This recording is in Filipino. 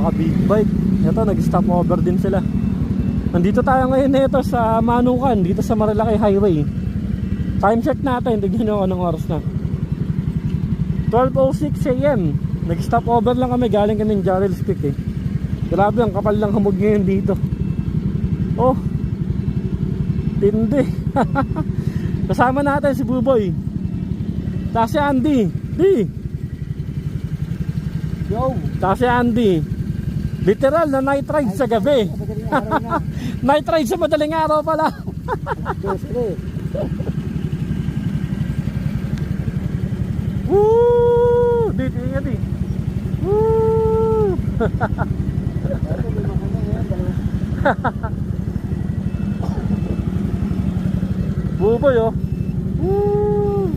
naka big bike. Ito, nag-stop over din sila. Nandito tayo ngayon nito sa Manukan, dito sa Marilaki Highway. Time check natin, tignan nyo anong oras na. 12:06 AM. Nag-stop over lang kami, galing kami ng Jarrell's Peak eh. Grabe, ang kapal lang hamog ngayon dito. Oh, tindi. Kasama natin si Buboy, tapos si Andy. Yo! Tapos si Andy, literal na night ride sa gabi. Night ride sa madaling araw pala. Woo! Dito ingat eh. Woo! Buboy oh. Woo!